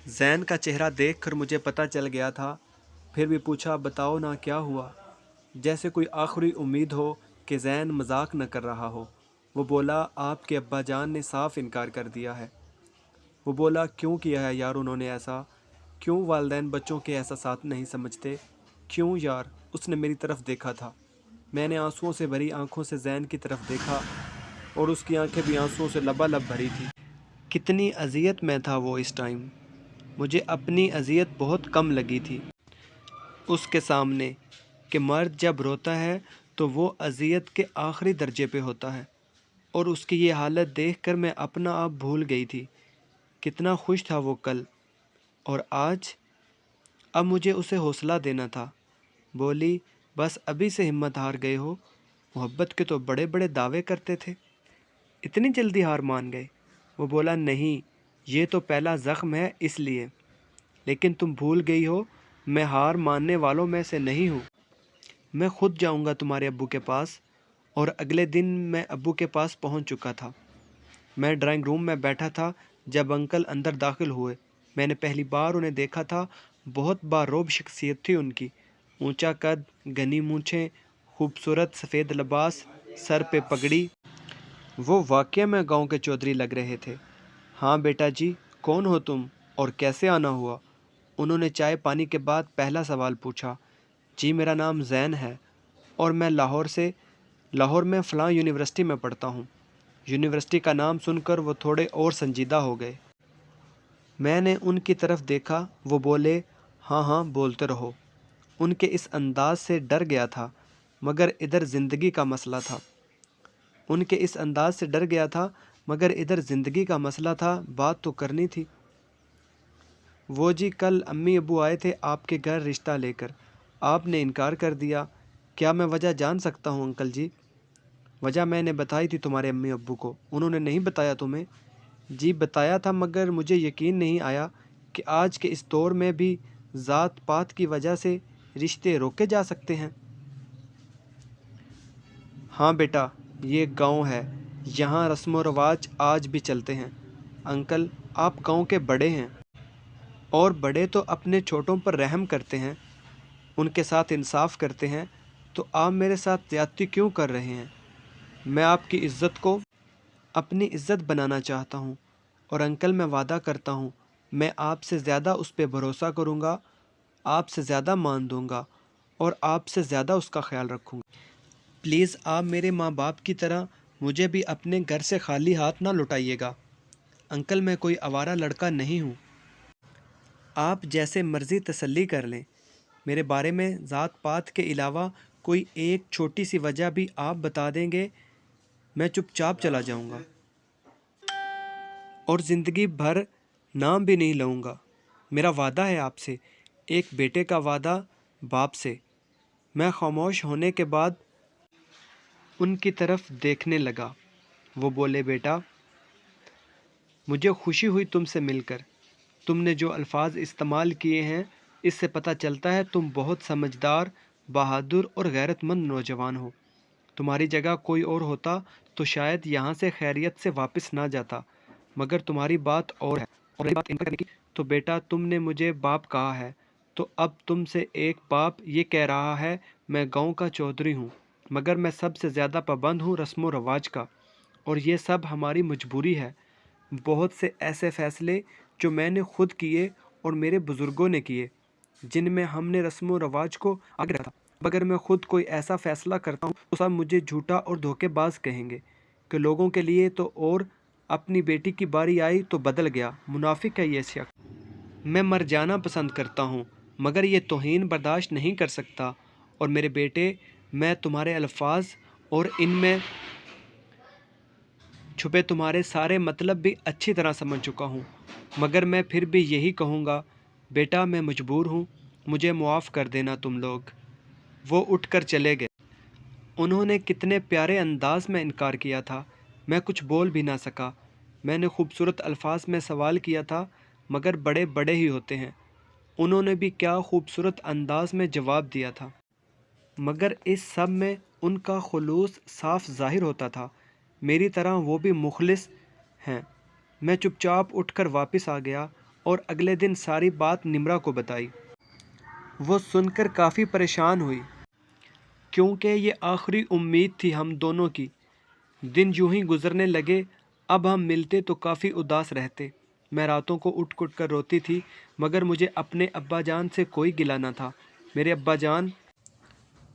زین کا چہرہ دیکھ کر مجھے پتہ چل گیا تھا، پھر بھی پوچھا بتاؤ نا کیا ہوا، جیسے کوئی آخری امید ہو کہ زین مذاق نہ کر رہا ہو۔ وہ بولا آپ کے ابا جان نے صاف انکار کر دیا ہے۔ وہ بولا کیوں کیا ہے یار انہوں نے ایسا؟ کیوں والدین بچوں کے احساسات نہیں سمجھتے؟ کیوں یار؟ اس نے میری طرف دیکھا تھا۔ میں نے آنسوؤں سے بھری آنکھوں سے زین کی طرف دیکھا اور اس کی آنکھیں بھی آنسوؤں سے لبالب بھری تھی۔ کتنی اذیت میں تھا وہ اس ٹائم۔ مجھے اپنی اذیت بہت کم لگی تھی اس کے سامنے، کہ مرد جب روتا ہے تو وہ اذیت کے آخری درجے پہ ہوتا ہے، اور اس کی یہ حالت دیکھ کر میں اپنا آپ بھول گئی تھی۔ کتنا خوش تھا وہ کل، اور آج؟ اب مجھے اسے حوصلہ دینا تھا۔ بولی بس ابھی سے ہمت ہار گئے ہو؟ محبت کے تو بڑے بڑے دعوے کرتے تھے، اتنی جلدی ہار مان گئے؟ وہ بولا نہیں، یہ تو پہلا زخم ہے اس لیے، لیکن تم بھول گئی ہو میں ہار ماننے والوں میں سے نہیں ہوں۔ میں خود جاؤں گا تمہارے ابو کے پاس۔ اور اگلے دن میں ابو کے پاس پہنچ چکا تھا۔ میں ڈرائنگ روم میں بیٹھا تھا جب انکل اندر داخل ہوئے۔ میں نے پہلی بار انہیں دیکھا تھا۔ بہت باروب شخصیت تھی ان کی، اونچا قد، گھنی مونچھیں، خوبصورت سفید لباس، سر پہ پگڑی۔ وہ واقعہ میں گاؤں کے چودھری لگ رہے تھے۔ ہاں بیٹا جی، کون ہو تم اور کیسے آنا ہوا؟ انہوں نے چائے پانی کے بعد پہلا سوال پوچھا۔ جی میرا نام زین ہے اور میں لاہور میں فلاں یونیورسٹی میں پڑھتا ہوں۔ یونیورسٹی کا نام سن کر وہ تھوڑے اور سنجیدہ ہو گئے۔ میں نے ان کی طرف دیکھا۔ وہ بولے ہاں ہاں بولتے رہو۔ ان کے اس انداز سے ڈر گیا تھا، مگر ادھر زندگی کا مسئلہ تھا۔ ادھر زندگی کا مسئلہ تھا، بات تو کرنی تھی۔ وہ جی کل امی ابو آئے تھے آپ کے گھر رشتہ لے کر، آپ نے انکار کر دیا۔ کیا میں وجہ جان سکتا ہوں انکل جی؟ وجہ میں نے بتائی تھی تمہارے امی ابو کو، انہوں نے نہیں بتایا تمہیں؟ جی بتایا تھا، مگر مجھے یقین نہیں آیا کہ آج کے اس دور میں بھی ذات پات کی وجہ سے رشتے روکے جا سکتے ہیں۔ ہاں بیٹا، یہ گاؤں ہے، یہاں رسم و رواج آج بھی چلتے ہیں۔ انکل آپ گاؤں کے بڑے ہیں، اور بڑے تو اپنے چھوٹوں پر رحم کرتے ہیں، ان کے ساتھ انصاف کرتے ہیں، تو آپ میرے ساتھ زیادتی کیوں کر رہے ہیں؟ میں آپ کی عزت کو اپنی عزت بنانا چاہتا ہوں، اور انکل میں وعدہ کرتا ہوں میں آپ سے زیادہ اس پہ بھروسہ کروں گا، آپ سے زیادہ مان دوں گا، اور آپ سے زیادہ اس کا خیال رکھوں گا۔ پلیز آپ میرے ماں باپ کی طرح مجھے بھی اپنے گھر سے خالی ہاتھ نہ لوٹائیے گا۔ انکل میں کوئی آوارہ لڑکا نہیں ہوں، آپ جیسے مرضی تسلی کر لیں۔ میرے بارے میں ذات پات کے علاوہ کوئی ایک چھوٹی سی وجہ بھی آپ بتا دیں گے، میں چپ چاپ چلا جاؤں گا اور زندگی بھر نام بھی نہیں لوں گا۔ میرا وعدہ ہے آپ سے، ایک بیٹے کا وعدہ باپ سے۔ میں خاموش ہونے کے بعد ان کی طرف دیکھنے لگا۔ وہ بولے بیٹا، مجھے خوشی ہوئی تم سے مل کر۔ تم نے جو الفاظ استعمال کیے ہیں اس سے پتہ چلتا ہے تم بہت سمجھدار، بہادر اور غیرت مند نوجوان ہو۔ تمہاری جگہ کوئی اور ہوتا تو شاید یہاں سے خیریت سے واپس نہ جاتا، مگر تمہاری بات اور ہے، اور رہی بات انکار کرنے کی، تو بیٹا تم نے مجھے باپ کہا ہے، تو اب تم سے ایک باپ یہ کہہ رہا ہے۔ میں گاؤں کا چودھری ہوں، مگر میں سب سے زیادہ پابند ہوں رسم و رواج کا، اور یہ سب ہماری مجبوری ہے۔ بہت سے ایسے فیصلے جو میں نے خود کیے اور میرے بزرگوں نے کیے، جن میں ہم نے رسم و رواج کو آگے رکھا، اگر میں خود کوئی ایسا فیصلہ کرتا ہوں تو سب مجھے جھوٹا اور دھوکے باز کہیں گے کہ لوگوں کے لیے تو، اور اپنی بیٹی کی باری آئی تو بدل گیا، منافق ہے یہ شخص۔ میں مر جانا پسند کرتا ہوں، مگر یہ توہین برداشت نہیں کر سکتا۔ اور میرے بیٹے، میں تمہارے الفاظ اور ان میں چھپے تمہارے سارے مطلب بھی اچھی طرح سمجھ چکا ہوں، مگر میں پھر بھی یہی کہوں گا بیٹا، میں مجبور ہوں، مجھے معاف کر دینا تم لوگ۔ وہ اٹھ کر چلے گئے۔ انہوں نے کتنے پیارے انداز میں انکار کیا تھا، میں کچھ بول بھی نہ سکا۔ میں نے خوبصورت الفاظ میں سوال کیا تھا، مگر بڑے بڑے ہی ہوتے ہیں۔ انہوں نے بھی کیا خوبصورت انداز میں جواب دیا تھا، مگر اس سب میں ان کا خلوص صاف ظاہر ہوتا تھا۔ میری طرح وہ بھی مخلص ہیں۔ میں چپ چاپ اٹھ کر واپس آ گیا اور اگلے دن ساری بات نمرا کو بتائی۔ وہ سن کر کافی پریشان ہوئی کیونکہ یہ آخری امید تھی ہم دونوں کی۔ دن یوں ہی گزرنے لگے۔ اب ہم ملتے تو کافی اداس رہتے۔ میں راتوں کو اٹھ اٹھ کر روتی تھی، مگر مجھے اپنے ابا جان سے کوئی گلہ نہ تھا۔ میرے ابا جان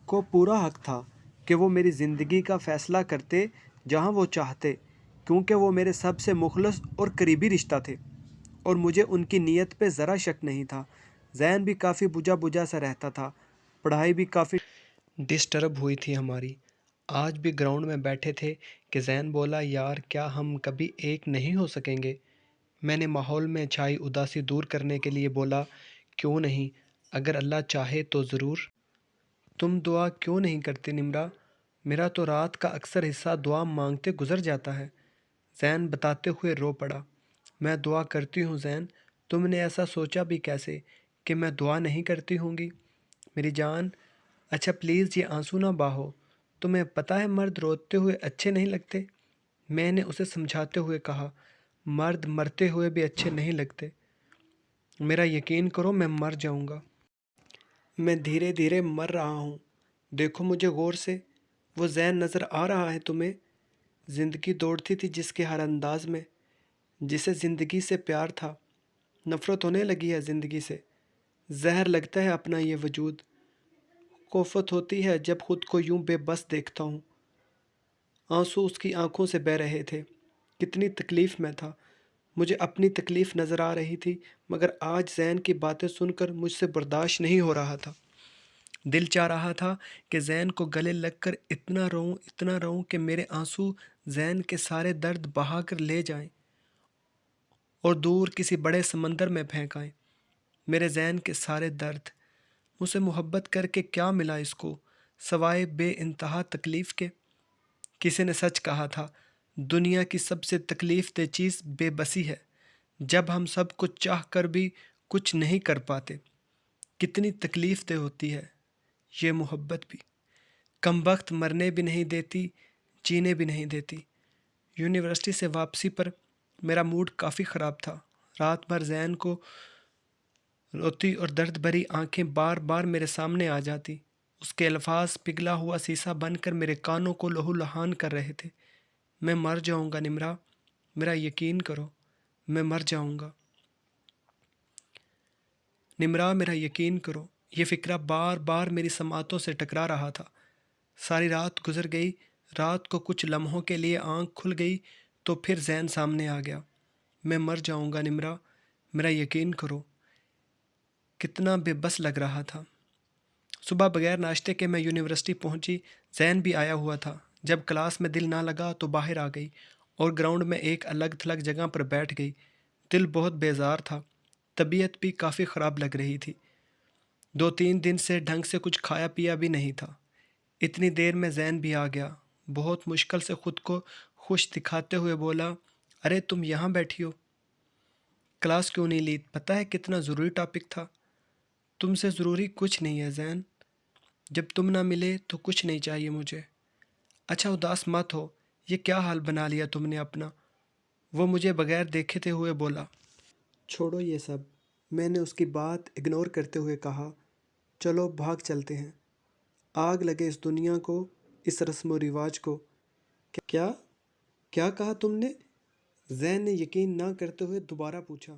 کو پورا حق تھا کہ وہ میری زندگی کا فیصلہ کرتے جہاں وہ چاہتے، کیونکہ وہ میرے سب سے مخلص اور قریبی رشتہ تھے، اور مجھے ان کی نیت پہ ذرا شک نہیں تھا۔ ذہن بھی کافی بجھا بجھا سا رہتا تھا، پڑھائی بھی کافی ڈسٹرب ہوئی تھی ہماری۔ آج بھی گراؤنڈ میں بیٹھے تھے کہ ذہن بولا، یار کیا ہم کبھی ایک نہیں ہو سکیں گے؟ میں نے ماحول میں چھائی اداسی دور کرنے کے لیے بولا، کیوں نہیں، اگر اللہ چاہے تو ضرور۔ تم دعا کیوں نہیں کرتے نمرا؟ میرا تو رات کا اکثر حصہ دعا مانگتے گزر جاتا ہے۔ ذہن بتاتے ہوئے رو پڑا، میں دعا کرتی ہوں ذہن، تم نے ایسا سوچا بھی کیسے کہ میں دعا نہیں کرتی ہوں گی؟ میری جان، اچھا پلیز یہ آنسو نہ بہاؤ، تمہیں پتہ ہے مرد روتے ہوئے اچھے نہیں لگتے۔ میں نے اسے سمجھاتے ہوئے کہا، مرد مرتے ہوئے بھی اچھے نہیں لگتے۔ میرا یقین کرو میں مر جاؤں گا۔ میں دھیرے دھیرے مر رہا ہوں، دیکھو مجھے غور سے۔ وہ ذہن نظر آ رہا ہے تمہیں؟ زندگی دوڑتی تھی جس کے ہر انداز میں، جسے زندگی سے پیار تھا، نفرت ہونے لگی ہے زندگی سے۔ زہر لگتا ہے اپنا یہ وجود، کوفت ہوتی ہے جب خود کو یوں بے بس دیکھتا ہوں۔ آنسو اس کی آنکھوں سے بہہ رہے تھے۔ کتنی تکلیف میں تھا، مجھے اپنی تکلیف نظر آ رہی تھی، مگر آج زین کی باتیں سن کر مجھ سے برداشت نہیں ہو رہا تھا۔ دل چاہ رہا تھا کہ زین کو گلے لگ کر اتنا روؤں کہ میرے آنسو زین کے سارے درد بہا کر لے جائیں اور دور کسی بڑے سمندر میں پھینکائیں۔ میرے زین کے سارے درد، مجھ سے محبت کر کے کیا ملا اس کو سوائے بے انتہا تکلیف کے؟ کسی نے سچ کہا تھا، دنیا کی سب سے تکلیف دہ چیز بے بسی ہے، جب ہم سب کچھ چاہ کر بھی کچھ نہیں کر پاتے۔ کتنی تکلیف دہ ہوتی ہے یہ محبت بھی، کم بخت مرنے بھی نہیں دیتی، جینے بھی نہیں دیتی۔ یونیورسٹی سے واپسی پر میرا موڈ کافی خراب تھا۔ رات بھر زین کو روتی اور درد بھری آنکھیں بار بار میرے سامنے آ جاتی۔ اس کے الفاظ پگھلا ہوا سیسا بن کر میرے کانوں کو لہو لہان کر رہے تھے۔ میں مر جاؤں گا نمرا، میرا یقین کرو، میں مر جاؤں گا نمرا، میرا یقین کرو۔ یہ فکرہ بار بار میری سماعتوں سے ٹکرا رہا تھا۔ ساری رات گزر گئی۔ رات کو کچھ لمحوں کے لیے آنکھ کھل گئی تو پھر ذہن سامنے آ گیا۔ میں مر جاؤں گا نمرا، میرا یقین کرو۔ کتنا بے بس لگ رہا تھا۔ صبح بغیر ناشتے کے میں یونیورسٹی پہنچی۔ ذہن بھی آیا ہوا تھا۔ جب کلاس میں دل نہ لگا تو باہر آ گئی اور گراؤنڈ میں ایک الگ تھلگ جگہ پر بیٹھ گئی۔ دل بہت بیزار تھا، طبیعت بھی کافی خراب لگ رہی تھی۔ 2-3 دن سے ڈھنگ سے کچھ کھایا پیا بھی نہیں تھا۔ اتنی دیر میں ذہن بھی آ گیا۔ بہت مشکل سے خود کو خوش دکھاتے ہوئے بولا، ارے تم یہاں بیٹھی ہو، کلاس کیوں نہیں لی؟ پتہ ہے کتنا ضروری ٹاپک تھا۔ تم سے ضروری کچھ نہیں ہے ذہن، جب تم نہ ملے تو کچھ نہیں چاہیے مجھے۔ اچھا اداس مت ہو، یہ کیا حال بنا لیا تم نے اپنا؟ وہ مجھے بغیر دیکھتے ہوئے بولا۔ چھوڑو یہ سب، میں نے اس کی بات اگنور کرتے ہوئے کہا، چلو بھاگ چلتے ہیں، آگ لگے اس دنیا کو، اس رسم و رواج کو۔ کیا کہا تم نے؟ ذہن نے یقین نہ کرتے ہوئے دوبارہ پوچھا۔